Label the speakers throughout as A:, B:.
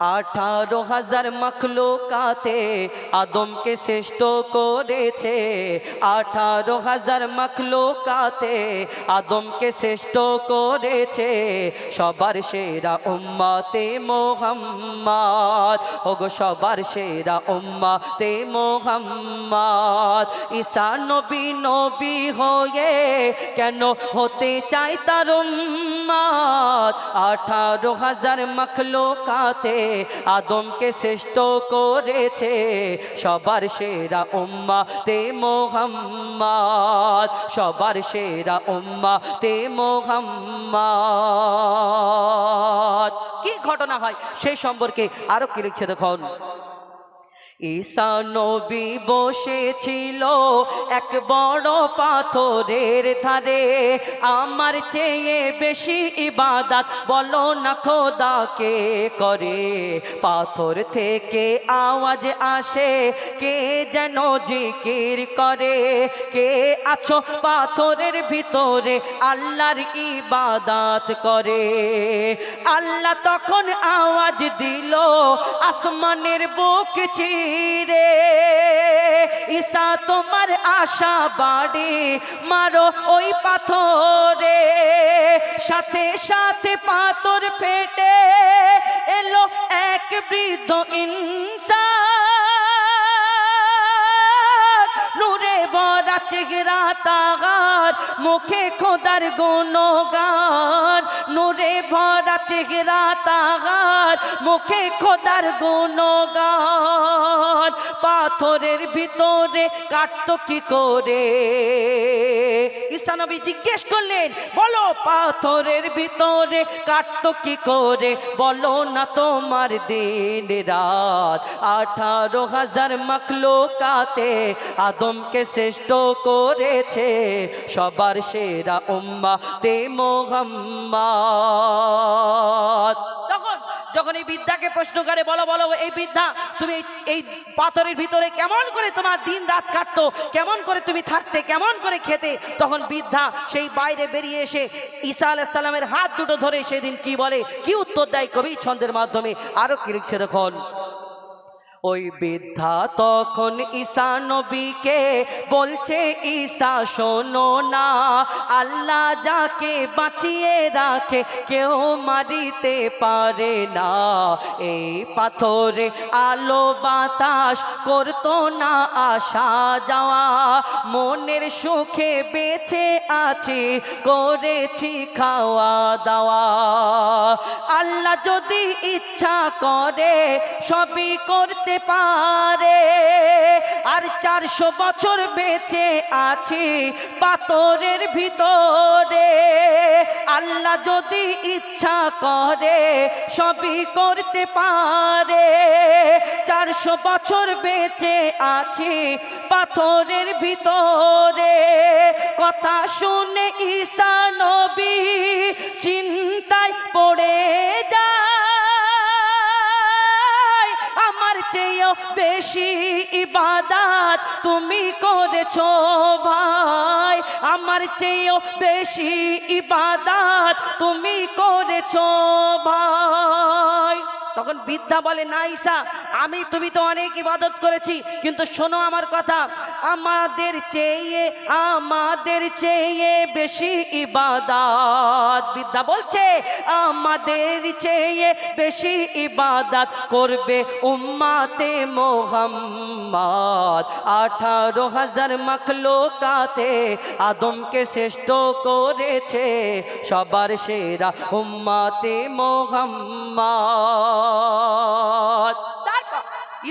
A: 18,000 মখলুকাতে আদমকে শ্রেষ্ঠ করেছে। 18,000 মখলুকাতে আদমকে শ্রেষ্ঠ করেছে। সবার সেরা উম্মতে মুহাম্মদ, ওগো সবার সেরা উম্মতে মুহাম্মদ। ঈসা নবী নবী হয়ে কেন হতে চায় তার উম্মত? 18,000 মখলুকাতে আদমকে শ্রেষ্ঠ করেছে। সবার সেরা উম্মতে মুহাম্মদ, সবার সেরা উম্মতে মুহাম্মদ। কি ঘটনা হয় সেই সম্পর্কে আরো কি লিখছে দেখুন। ঈসা নবী বসেছিল এক বড় পাথরের ধারে। আমার চেয়ে বেশি ইবাদত বলো না খোদাকে করে। পাথর থেকে আওয়াজ আসে, কে যেন জিকির করে। কে আছো পাথরের ভিতরে আল্লাহর ইবাদত করে। আল্লাহ তখন আওয়াজ দিল আসমানের বুক চিরে, ঈসা তোমার আশা বাড়ি মারো ওই পাথরে। সাথে সাথে পাথর ফেটে এলো এক বৃদ্ধ ইনসান। নূরে ভরা চেহারা তার, মুখে খোদার গুণগান। নূরে ভরা চেহারা তার, মুখে খোদার গুণগান। পাথরের ভিতরে কাটতো কি করে? ঈসা নবী জিজ্ঞেস করলেন, বলো পাথরের ভিতরে কাটতো কি করে? বলো না তোমার দিন রাত। 18,000 মখলুকাতে আদমকে শ্রেষ্ঠ করেছে। সবার সেরা উম্মতে মুহাম্মদ। যখন এই বৃদ্ধাকে প্রশ্ন করে, বলো বলো এই বৃদ্ধা, তুমি এই পাথরের ভিতরে কেমন করে তোমার দিন রাত কাটতো, কেমন করে তুমি থাকতে, কেমন করে খেতে? তখন বৃদ্ধা সেই বাইরে বেরিয়ে এসে ঈসা আলাইহিস সালামের হাত দুটো ধরে সেদিন কি বলে, কি উত্তর দেয় কবি ছন্দের মাধ্যমে আরো কি লিখছে দেখুন। ওই বৃদ্ধা তখন ঈসা নবীকে বলছে, ঈসা শোনো না, আল্লাহ যাকে বাঁচিয়ে রাখে কেউ মারিতে পারে না। এই পাথরে আলো বাতাস করতো না আসা যাওয়া। মনের সুখে বেঁচে আছি, করেছি খাওয়া দাওয়া। আল্লাহ যদি ইচ্ছা করে সবই করতে পারে। আর 400 বছর বেঁচে আছি পাথরের ভিতরে। আল্লাহ যদি ইচ্ছা করে সবই করতে পারে। 400 বছর বেঁচে আছি পাথরের ভিতরে। কথা শুনে ঈসা নবী চিন্তায় পড়ে যায়। আমার চেয়েও বেশি ইবাদত তুমি করেছো ভাই। আমার চেয়েও বেশি ইবাদত তুমি করেছো ভাই। তখন বৃদ্ধা বলে, না ঈসা, তুমি তো অনেক ইবাদত করেছি, কিন্তু শোনো আমার কথা, আমাদের চেয়ে বেশি ইবাদত। বৃদ্ধা বলছে, আমাদের চেয়ে বেশি ইবাদত করবে উম্মতে মুহাম্মদ। 18,000 মখলুকাতে আদমকে শ্রেষ্ঠ করেছে। সবার সেরা উম্মতে মুহাম্মদ।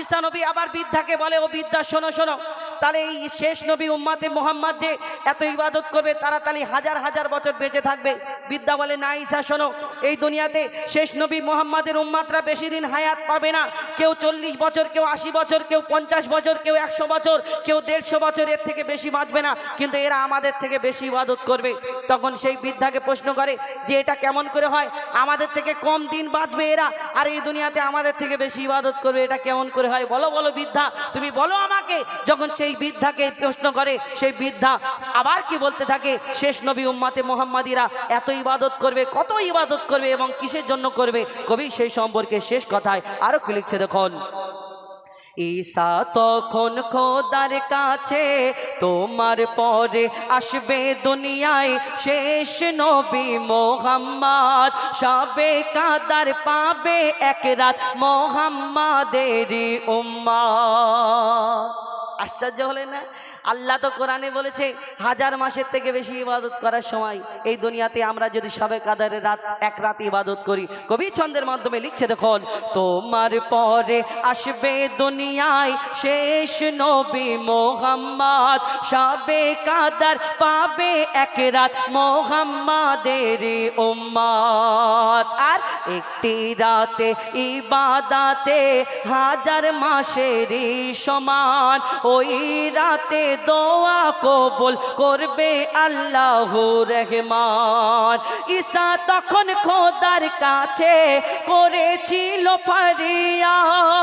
A: ঈসা নবী আবার বৃদ্ধাকে বলে, ও বৃদ্ধা শোনো শোনো, তাহলে এই শেষ নবী উম্মতে মুহাম্মদ যে এত ইবাদত করবে তারা তাহলে হাজার হাজার বছর বেঁচে থাকবে। বৃদ্ধা বলে, না ঈসা শোনো, এই দুনিয়াতে শেষ নবী মুহাম্মাদের উম্মতরা বেশি দিন হায়াত পাবে না। কেউ 40 বছর, কেউ 80 বছর, কেউ 50 বছর, কেউ 100 বছর, কেউ 150 বছর, এর থেকে বেশি বাঁচবে না। কিন্তু এরা আমাদের থেকে বেশি ইবাদত করবে। তখন সেই বৃদ্ধাকে প্রশ্ন করে যে এটা কেমন করে হয়? আমাদের থেকে কম দিন বাঁচবে এরা, আর এই দুনিয়াতে আমাদের থেকে বেশি ইবাদত করবে, এটা কেমন করে হয়? বলো বলো বৃদ্ধা, তুমি বলো আমাকে। যখন সেই বৃদ্ধাকে প্রশ্ন করে, সেই বৃদ্ধা আবার কি বলতে থাকে, শেষ নবী উম্মতে মুহাম্মাদিরা এত ইবাদত করবে, কত ইবাদত করবে এবং কিসের জন্য করবে। কবি সেই সম্পর্কে শেষ কথায় আরো কি লিখছে দেখুন। ঈসা তখন খোদার কাছে তোমার পরে আসবে দুনিয়ায় শেষ নবী মোহাম্মদ, সবে কাদার পাবে এক রাত মোহাম্মদেরই উম্মত। আশ্চর্য হলেন না? আল্লাহ তো কোরআনে বলেছে 1000 মাসের থেকে বেশি ইবাদত করার সময় এই দুনিয়াতে আমরা যদি সবে কাদারের রাত এক রাত ইবাদত করি। কবি ছন্দের মাধ্যমে লিখছে দেখুন, তোমার পরে আসবে দুনিয়ায় শেষ নবী মোহাম্মদ, সবে কাদার পাবে এক রাত মোহাম্মদেরই উম্মত। আর একটি রাতে ইবাদাতে 1000 মাসেরই সমান, ওই রাতে দোয়া কবুল করবে আল্লাহুর রহমান। ঈসা তখন খোদার কাছে করেছিল ফরিয়াদ।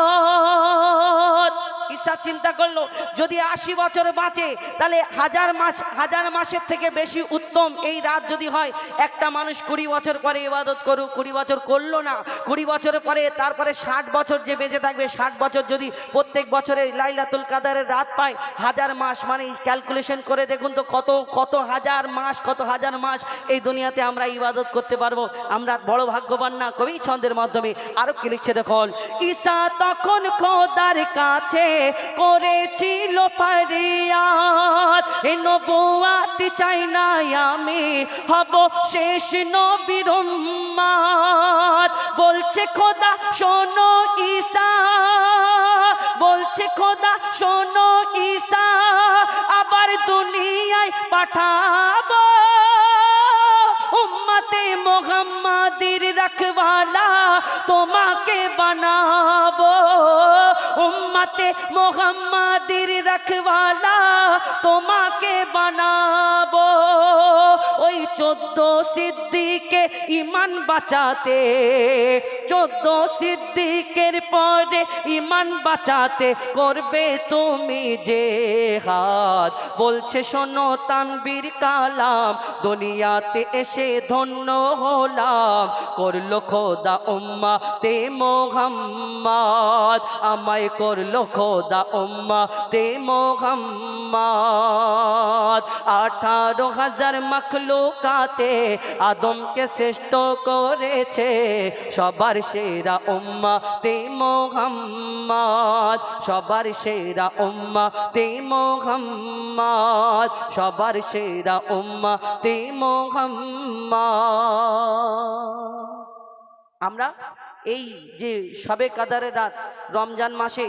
A: ঈসা চিন্তা করলো যদি 80 বছর বাঁচে তাহলে 1000 মাসের থেকে বেশি উত্তম এই রাত যদি হয়। একটা মানুষ 20 বছর পরে ইবাদত করুক, 20 বছর করলো না, 20 বছর পরে তারপরে 60 বছর যে বেঁচে থাকবে, 60 বছর যদি প্রত্যেক বছরে লাইলাতুল কাদারের রাত পায়, 1000 মাস মানে ক্যালকুলেশন করে দেখুন তো কত কত হাজার মাস, কত হাজার মাস এই দুনিয়াতে আমরা ইবাদত করতে পারবো। আমরা বড় ভাগ্যবান না? কবি ছন্দের মাধ্যমে আরো কি লিখছে দেখুন, ঈসা তখন খোদার কাছে করেছিল ফরিয়াদ, এ নবুয়াত চাই না আমি হব শেষ নবীর উম্মত। বলছে খোদা শোনো ঈসা, বলছে খোদা শোনো ঈসা, আবার দুনিয়ায় পাঠাবো উম্মতে মুহাম্মাদির রখওয়ালা তোমাকে বানাবো, উম্মতে মুহাম্মাদির রখওয়ালা তোমাকে বানাবো। ওই 14 সিদ্দিকে ইমান বাঁচাতে, 14 সিদ্দিকের পরে ইমান বাঁচাতে করবে তুমি যে হাত। বলছে শোনো তানবীর কালাম, দুনিয়াতে এসে ধন্য হলাম, করলো খোদা উম্মতে মুহাম্মদ, আমায় করলো খোদা উম্মতে মুহাম্মদ। 18,000 মখলুকাতে আদমকে শ্রেষ্ঠ করেছে, সবার সেরা উম্মতে মুহাম্মদ, সবার সেরা উম্মতে মুহাম্মদ, সবার সেরা উম্মতে মুহাম্মদ। আমরা এই যে শবে কাদারের রাত রমজান মাসে